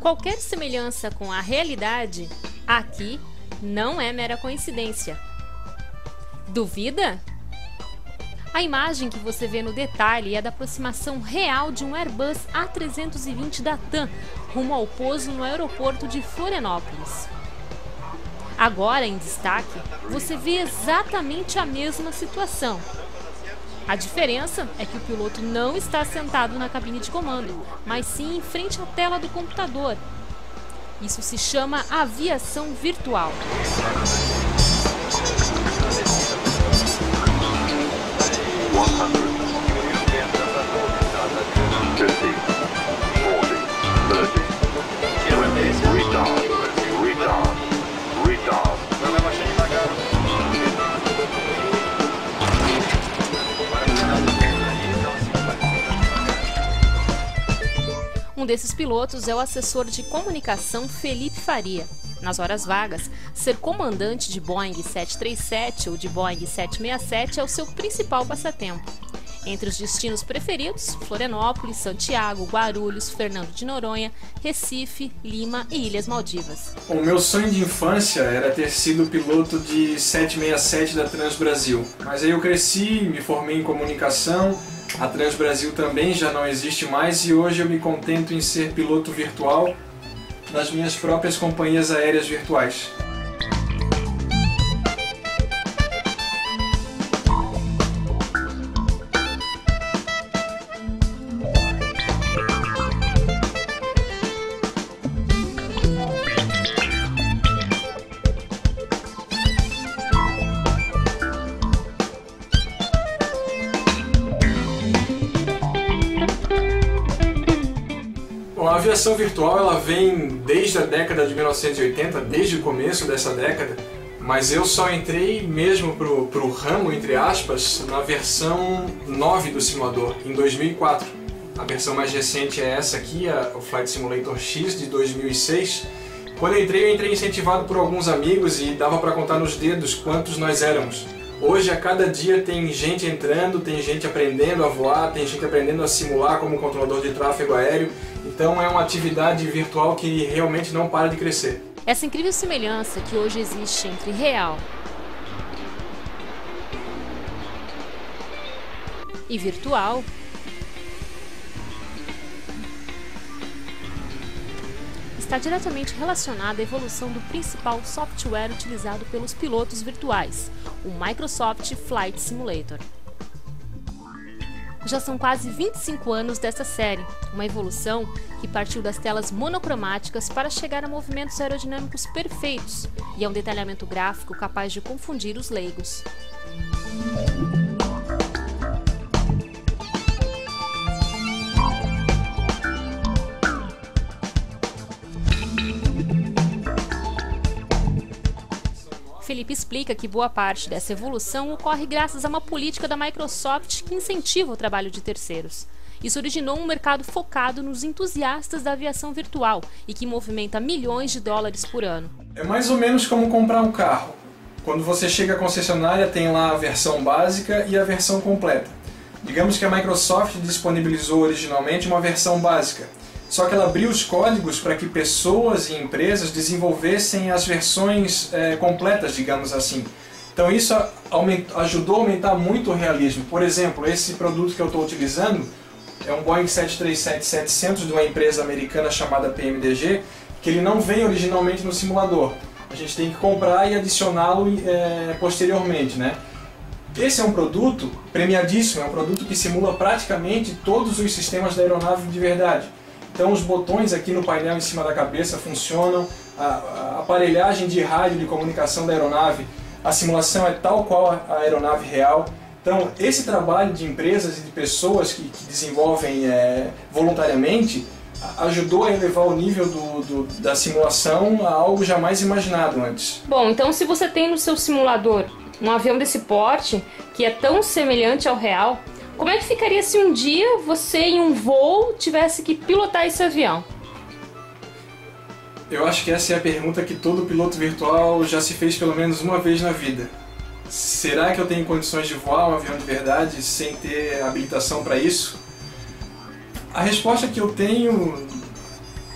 Qualquer semelhança com a realidade aqui não é mera coincidência. Duvida? A imagem que você vê no detalhe é da aproximação real de um Airbus A320 da TAM rumo ao pouso no aeroporto de Florianópolis. Agora, em destaque, você vê exatamente a mesma situação. A diferença é que o piloto não está sentado na cabine de comando, mas sim em frente à tela do computador. Isso se chama aviação virtual. Um desses pilotos é o assessor de comunicação Felipe Faria. Nas horas vagas, ser comandante de Boeing 737 ou de Boeing 767 é o seu principal passatempo. Entre os destinos preferidos, Florianópolis, Santiago, Guarulhos, Fernando de Noronha, Recife, Lima e Ilhas Maldivas. O meu sonho de infância era ter sido piloto de 767 da Transbrasil. Mas aí eu cresci, me formei em comunicação, a Transbrasil também já não existe mais e hoje eu me contento em ser piloto virtual das minhas próprias companhias aéreas virtuais. A aviação virtual ela vem desde a década de 1980, desde o começo dessa década, mas eu só entrei mesmo pro ramo, entre aspas, na versão 9 do simulador, em 2004. A versão mais recente é essa aqui, o Flight Simulator X de 2006. Quando eu entrei incentivado por alguns amigos e dava para contar nos dedos quantos nós éramos. Hoje, a cada dia, tem gente entrando, tem gente aprendendo a voar, tem gente aprendendo a simular como controlador de tráfego aéreo. Então é uma atividade virtual que realmente não para de crescer. Essa incrível semelhança que hoje existe entre real e virtual está diretamente relacionada à evolução do principal software utilizado pelos pilotos virtuais, o Microsoft Flight Simulator. Já são quase 25 anos dessa série, uma evolução que partiu das telas monocromáticas para chegar a movimentos aerodinâmicos perfeitos e a um detalhamento gráfico capaz de confundir os leigos. Felipe explica que boa parte dessa evolução ocorre graças a uma política da Microsoft que incentiva o trabalho de terceiros. Isso originou um mercado focado nos entusiastas da aviação virtual e que movimenta milhões de dólares por ano. É mais ou menos como comprar um carro. Quando você chega à concessionária, tem lá a versão básica e a versão completa. Digamos que a Microsoft disponibilizou originalmente uma versão básica. Só que ela abriu os códigos para que pessoas e empresas desenvolvessem as versões completas, digamos assim. Então isso ajudou a aumentar muito o realismo. Por exemplo, esse produto que eu estou utilizando é um Boeing 737-700 de uma empresa americana chamada PMDG, que ele não vem originalmente no simulador. A gente tem que comprar e adicioná-lo posteriormente, né? Esse é um produto premiadíssimo, é um produto que simula praticamente todos os sistemas da aeronave de verdade. Então os botões aqui no painel em cima da cabeça funcionam, a aparelhagem de rádio de comunicação da aeronave, a simulação é tal qual a aeronave real. Então esse trabalho de empresas e de pessoas que desenvolvem voluntariamente ajudou a elevar o nível da simulação a algo jamais imaginado antes. Bom, então se você tem no seu simulador um avião desse porte, que é tão semelhante ao real, como é que ficaria se um dia você, em um voo, tivesse que pilotar esse avião? Eu acho que essa é a pergunta que todo piloto virtual já se fez pelo menos uma vez na vida. Será que eu tenho condições de voar um avião de verdade sem ter habilitação para isso? A resposta que eu tenho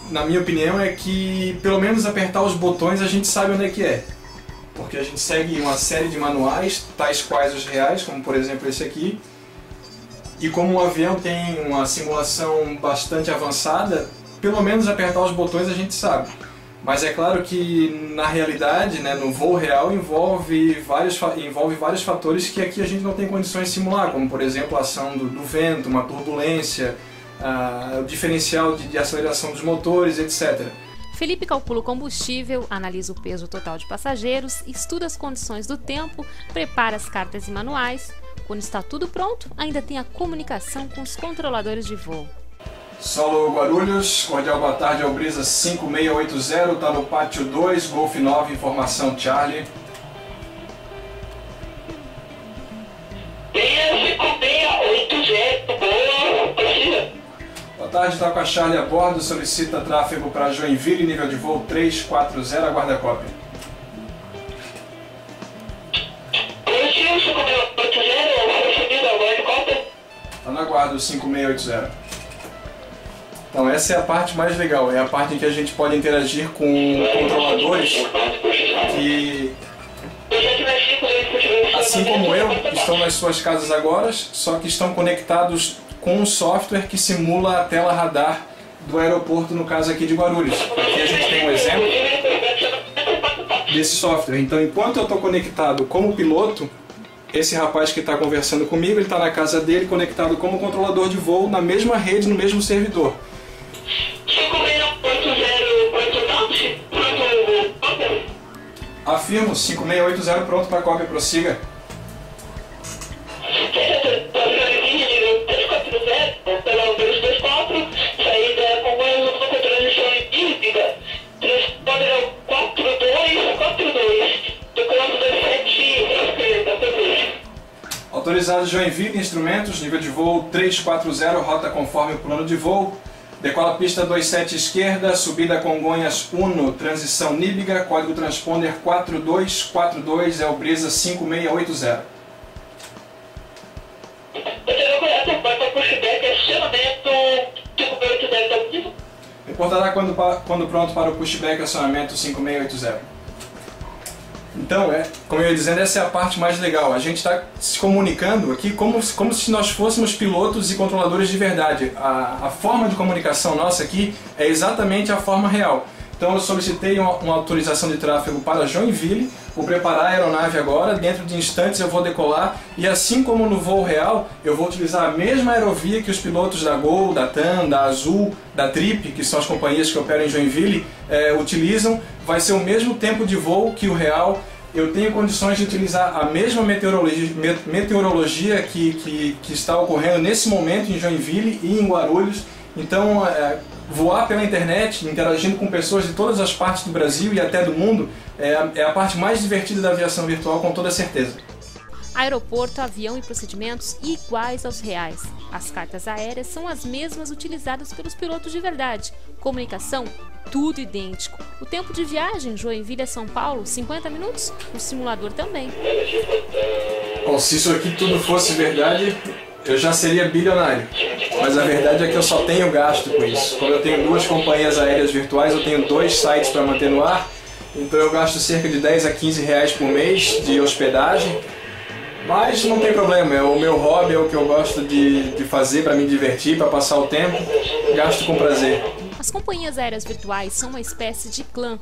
na minha opinião, é que pelo menos apertar os botões a gente sabe onde é que é. Porque a gente segue uma série de manuais, tais quais os reais, como por exemplo esse aqui. E como o avião tem uma simulação bastante avançada, pelo menos apertar os botões a gente sabe. Mas é claro que na realidade, né, no voo real, envolve vários fatores que aqui a gente não tem condições de simular, como por exemplo a ação do vento, uma turbulência, o diferencial de aceleração dos motores, etc. Felipe calcula o combustível, analisa o peso total de passageiros, estuda as condições do tempo, prepara as cartas e manuais. Quando está tudo pronto, ainda tem a comunicação com os controladores de voo. Solo Guarulhos, cordial boa tarde ao Brisa 5680, está no pátio 2, Golf 9, informação Charlie. Boa tarde, está com a Charlie a bordo, solicita tráfego para Joinville, nível de voo 340, aguarda a cópia. Está no aguardo 5680. Então essa é a parte mais legal, é a parte em que a gente pode interagir com controladores que, assim como eu, estão nas suas casas agora, só que estão conectados com um software que simula a tela radar do aeroporto, no caso aqui de Guarulhos. Aqui a gente tem um exemplo desse software. Então enquanto eu estou conectado como piloto, esse rapaz que está conversando comigo, ele está na casa dele conectado como controlador de voo na mesma rede, no mesmo servidor. Afirmo, 5680 pronto para cópia, prossiga. Autorizado Joinville, instrumentos, nível de voo 340, rota conforme o plano de voo. Decola pista 27 esquerda, subida Congonhas 1, transição Níbiga, código transponder 4242, é o Brisa 5680. Reportará quando pronto para o pushback acionamento 5680. Então, como eu ia dizendo, essa é a parte mais legal. A gente está se comunicando aqui como se nós fôssemos pilotos e controladores de verdade. A forma de comunicação nossa aqui é exatamente a forma real. Então eu solicitei uma autorização de tráfego para Joinville, vou preparar a aeronave agora, dentro de instantes eu vou decolar e assim como no voo real, eu vou utilizar a mesma aerovia que os pilotos da Gol, da TAM, da Azul, da Trip, que são as companhias que operam em Joinville, utilizam. Vai ser o mesmo tempo de voo que o real. Eu tenho condições de utilizar a mesma meteorologia que está ocorrendo nesse momento em Joinville e em Guarulhos. Então, voar pela internet, interagindo com pessoas de todas as partes do Brasil e até do mundo, é a parte mais divertida da aviação virtual, com toda certeza. Aeroporto, avião e procedimentos iguais aos reais. As cartas aéreas são as mesmas utilizadas pelos pilotos de verdade. Comunicação, tudo idêntico. O tempo de viagem, Joinville a São Paulo, 50 minutos. O simulador também. Bom, se isso aqui tudo fosse verdade, eu já seria bilionário. Mas a verdade é que eu só tenho gasto com isso. Como eu tenho 2 companhias aéreas virtuais, eu tenho 2 sites para manter no ar. Então eu gasto cerca de 10 a 15 reais por mês de hospedagem. Mas não tem problema, é o meu hobby, é o que eu gosto de fazer para me divertir, para passar o tempo. Gasto com prazer. As companhias aéreas virtuais são uma espécie de clã.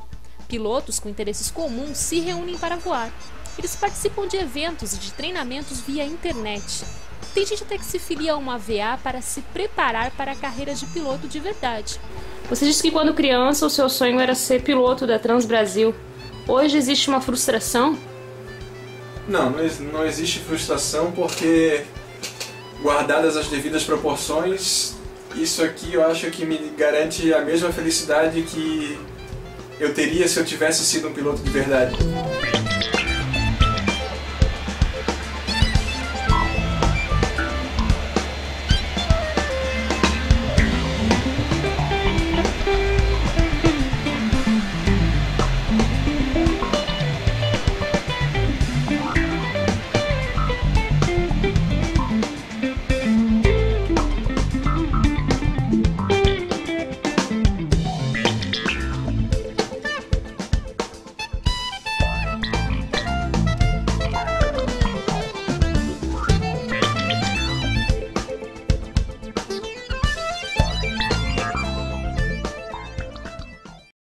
Pilotos com interesses comuns se reúnem para voar. Eles participam de eventos e de treinamentos via internet. Tem gente até que se filia a uma VA para se preparar para a carreira de piloto de verdade. Você disse que quando criança o seu sonho era ser piloto da Transbrasil. Hoje existe uma frustração? Não existe frustração porque, guardadas as devidas proporções, isso aqui eu acho que me garante a mesma felicidade que eu teria se eu tivesse sido um piloto de verdade.